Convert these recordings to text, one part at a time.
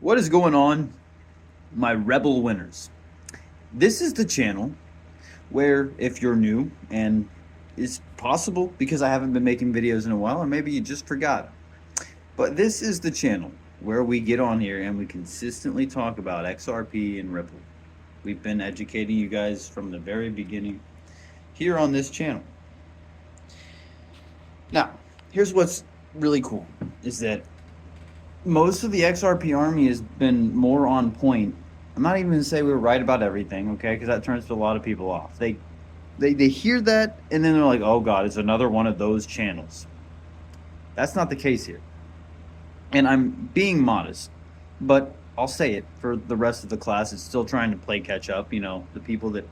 What is going on, my rebel winners? This is the channel where, if you're new, and it's possible because I haven't been making videos in a while, or maybe you just forgot, but this is the channel where we get on here and we consistently talk about XRP and Ripple. We've been educating you guys from the very beginning here on this channel. Now, here's what's really cool, is that most of the XRP army has been more on point. I'm not even going to say we were right about everything, okay, because that turns a lot of people off. They hear that, and then they're like, oh God, it's another one of those channels. That's not the case here. And I'm being modest, but I'll say it for the rest of the class. It's still trying to play catch up. You know, the people that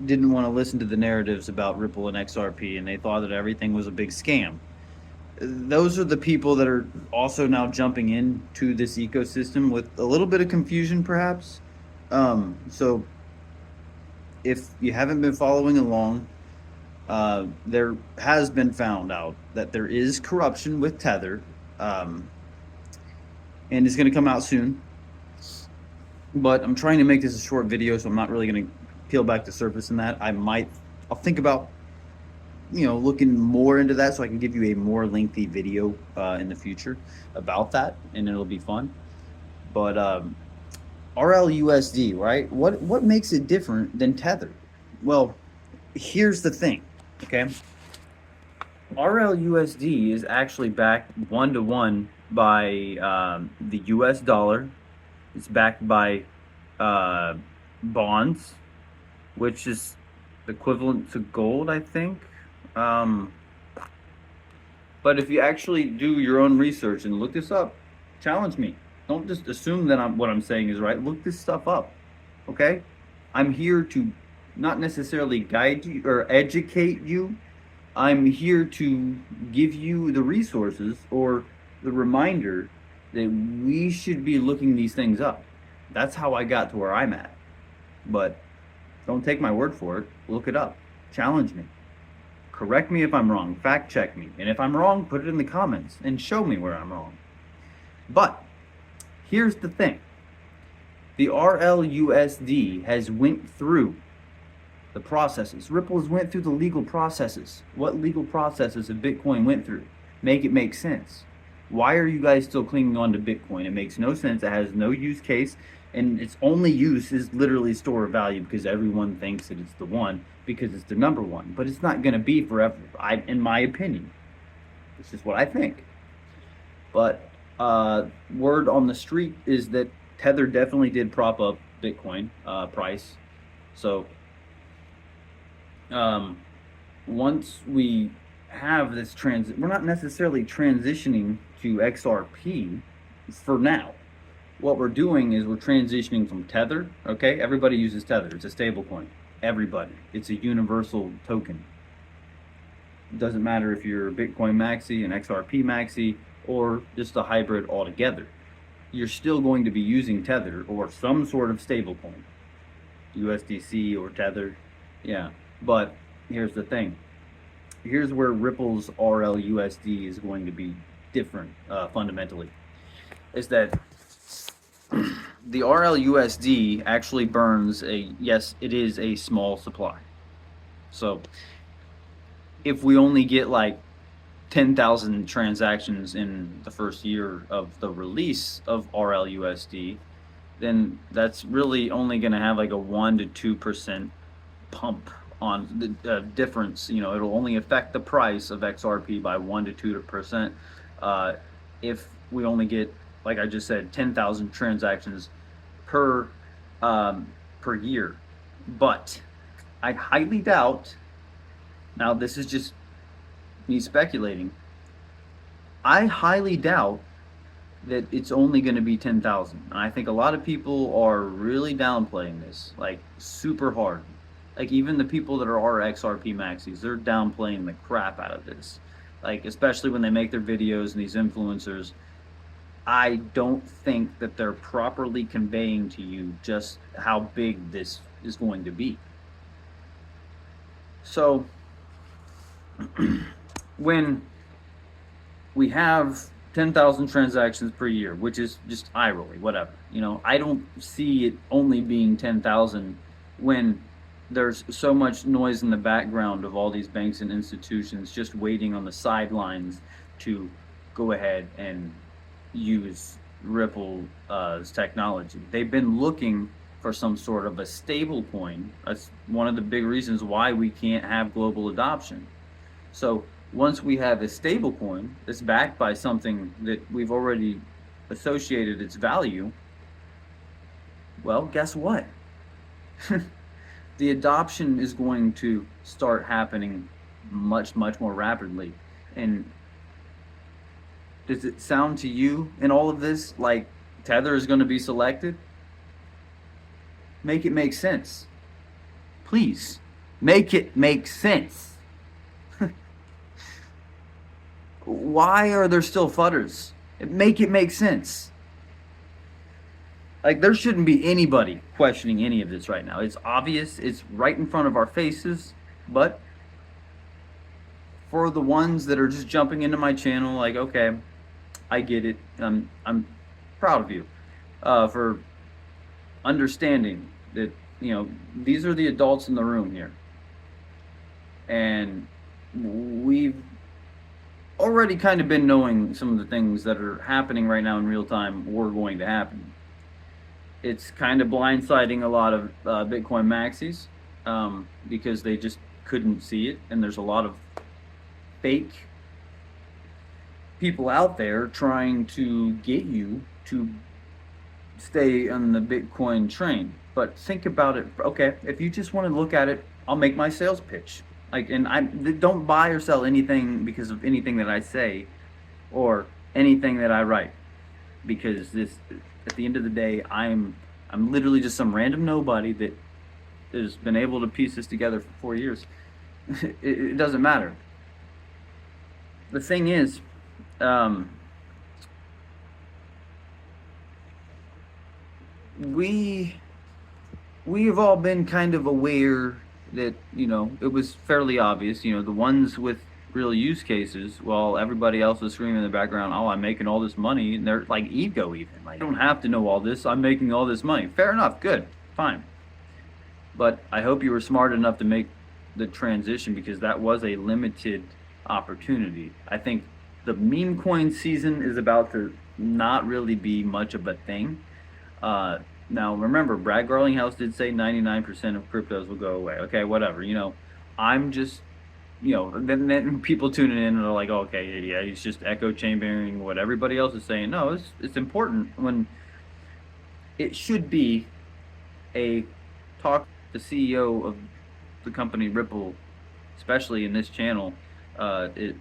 didn't want to listen to the narratives about Ripple and XRP, and they thought that everything was a big scam. Those are the people that are also now jumping into this ecosystem with a little bit of confusion, perhaps. So if you haven't been following along, there has been found out that there is corruption with Tether, and it's going to come out soon. But I'm trying to make this a short video, so I'm not really going to peel back the surface in that. I'll think about, looking more into that so I can give you a more lengthy video in the future about that, and it'll be fun. But RLUSD, right? What makes it different than Tether? Well, here's the thing, okay? RLUSD is actually backed 1-to-1 by the US dollar. It's backed by bonds, which is equivalent to gold, I think. But if you actually do your own research and look this up, challenge me. Don't just assume that what I'm saying is right. Look this stuff up, okay? I'm here to not necessarily guide you or educate you. I'm here to give you the resources or the reminder that we should be looking these things up. That's how I got to where I'm at. But don't take my word for it. Look it up. Challenge me. Correct me if I'm wrong. Fact check me. And if I'm wrong, put it in the comments and show me where I'm wrong. But here's the thing. The RLUSD has went through the processes. Ripple has went through the legal processes. What legal processes have Bitcoin went through? Make it make sense. Why are you guys still clinging on to Bitcoin? It makes no sense. It has no use case. And its only use is literally store of value because everyone thinks that it's the one because it's the number one. But it's not going to be forever, in my opinion. It's just what I think. But word on the street is that Tether definitely did prop up Bitcoin price. So once we have this we're not necessarily transitioning to XRP for now. What we're doing is we're transitioning from Tether, okay? Everybody uses Tether. It's a stable coin. Everybody. It's a universal token. It doesn't matter if you're Bitcoin Maxi, an XRP Maxi, or just a hybrid altogether. You're still going to be using Tether or some sort of stable coin. USDC or Tether. Yeah. But here's the thing. Here's where Ripple's RLUSD is going to be different fundamentally. Is that the RLUSD actually burns yes, it is a small supply. So if we only get like 10,000 transactions in the first year of the release of RLUSD, then that's really only going to have like a 1 to 2% pump on the difference. It'll only affect the price of XRP by 1 to 2%. If we only get, like I just said, 10,000 transactions per year. But I highly doubt, now this is just me speculating, I highly doubt that it's only going to be 10,000. And I think a lot of people are really downplaying this, like super hard. Like even the people that are XRP Maxis, they're downplaying the crap out of this. Like especially when they make their videos and these influencers, I don't think that they're properly conveying to you just how big this is going to be. So when we have 10,000 transactions per year, which is just eye rolling, whatever. I don't see it only being 10,000 when there's so much noise in the background of all these banks and institutions just waiting on the sidelines to go ahead and use Ripple's technology. They've been looking for some sort of a stable coin. That's one of the big reasons why we can't have global adoption. So once we have a stable coin that's backed by something that we've already associated its value, well, guess what? The adoption is going to start happening much, much more rapidly. And does it sound to you in all of this like Tether is going to be selected? Make it make sense. Please, make it make sense. Why are there still fudders? Make it make sense. Like, there shouldn't be anybody questioning any of this right now. It's obvious, it's right in front of our faces, but for the ones that are just jumping into my channel, like, okay, I get it. I'm proud of you for understanding that, these are the adults in the room here. And we've already kind of been knowing some of the things that are happening right now in real time were going to happen. It's kind of blindsiding a lot of Bitcoin Maxis because they just couldn't see it, and there's a lot of fake people out there trying to get you to stay on the Bitcoin train. But think about it. Okay, if you just want to look at it, I'll make my sales pitch. And I don't buy or sell anything because of anything that I say or anything that I write, because this, at the end of the day, I'm literally just some random nobody that has been able to piece this together for 4 years. It doesn't matter. The thing is, we have all been kind of aware that, it was fairly obvious, the ones with real use cases, while everybody else is screaming in the background, oh, I'm making all this money, and they're like ego even. Like, I don't have to know all this, I'm making all this money. Fair enough, good, fine. But I hope you were smart enough to make the transition, because that was a limited opportunity. I think the meme coin season is about to not really be much of a thing. Now, remember, Brad Garlinghouse did say 99% of cryptos will go away. Okay, whatever. I'm just, then people tuning in and are like, oh, okay, yeah, he's just echo chambering what everybody else is saying. No, it's important when it should be a talk to the CEO of the company Ripple, especially in this channel. If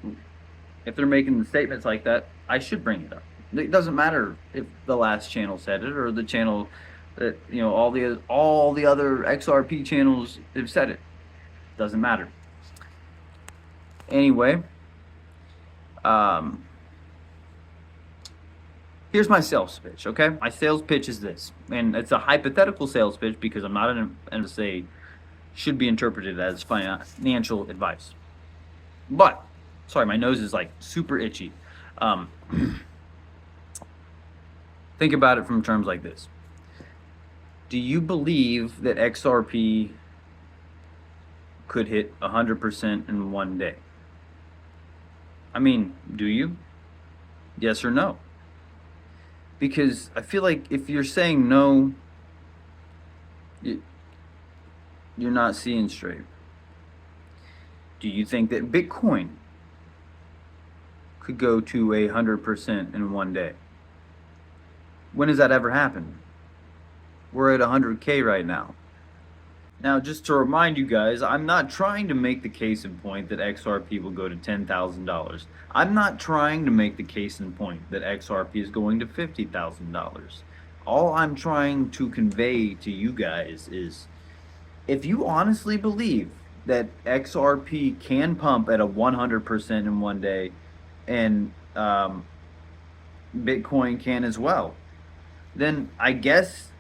they're making statements like that, I should bring it up. It doesn't matter if the last channel said it or the channel that, all the other XRP channels have said it. Doesn't matter. Anyway, here's my sales pitch, okay? My sales pitch is this, and it's a hypothetical sales pitch because I'm not going to say should be interpreted as financial advice. But, sorry, my nose is like super itchy. Think about it from terms like this. Do you believe that XRP could hit 100% in one day? I mean, do you? Yes or no? Because I feel like if you're saying no, you're not seeing straight. Do you think that Bitcoin could go to 100% in one day? When has that ever happened? We're at 100K right now. Now, just to remind you guys, I'm not trying to make the case in point that XRP will go to $10,000. I'm not trying to make the case in point that XRP is going to $50,000. All I'm trying to convey to you guys is, if you honestly believe that XRP can pump at a 100% in one day, and Bitcoin can as well, then I guess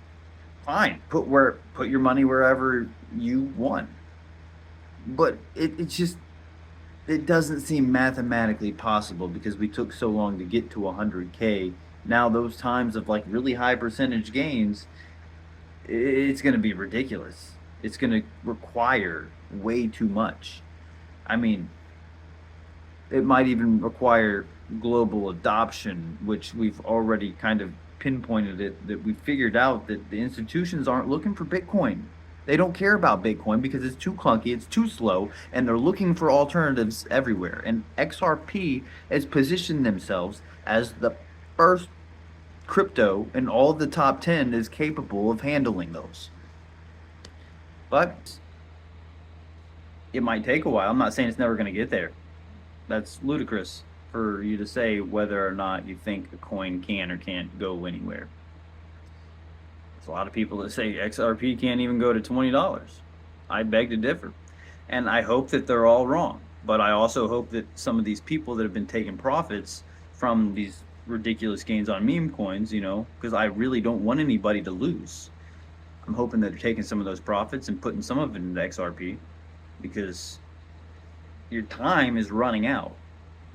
fine, put your money wherever you want. But it's just, it doesn't seem mathematically possible because we took so long to get to 100K. Now those times of like really high percentage gains, it's going to be ridiculous. It's going to require way too much. I mean, it might even require global adoption, which we've already kind of pinpointed it, that we figured out that the institutions aren't looking for Bitcoin. They don't care about Bitcoin because it's too clunky, it's too slow, and they're looking for alternatives everywhere. And XRP has positioned themselves as the first crypto in all of the top 10 is capable of handling those. But it might take a while. I'm not saying it's never going to get there. That's ludicrous for you to say whether or not you think a coin can or can't go anywhere. There's a lot of people that say XRP can't even go to $20. I beg to differ. And I hope that they're all wrong. But I also hope that some of these people that have been taking profits from these ridiculous gains on meme coins, because I really don't want anybody to lose. I'm hoping that they're taking some of those profits and putting some of it into XRP because your time is running out.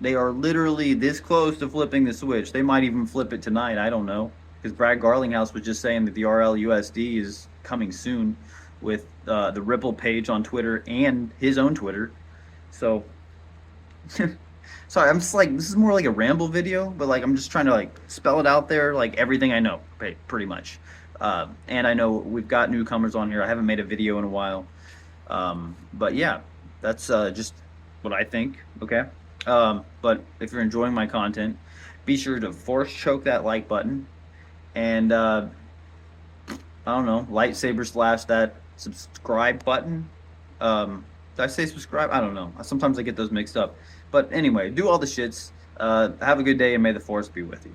They are literally this close to flipping the switch. They might even flip it tonight. I don't know. Because Brad Garlinghouse was just saying that the RLUSD is coming soon with the Ripple page on Twitter and his own Twitter. So, sorry, I'm just like, this is more like a ramble video, but like I'm just trying to like spell it out there, like everything I know, pretty much. And I know we've got newcomers on here. I haven't made a video in a while. But yeah, that's just what I think. Okay. But if you're enjoying my content, be sure to force choke that like button and I don't know, lightsaber slash that subscribe button. Did I say subscribe? I don't know. Sometimes I get those mixed up. But anyway, do all the shits. Have a good day and may the force be with you.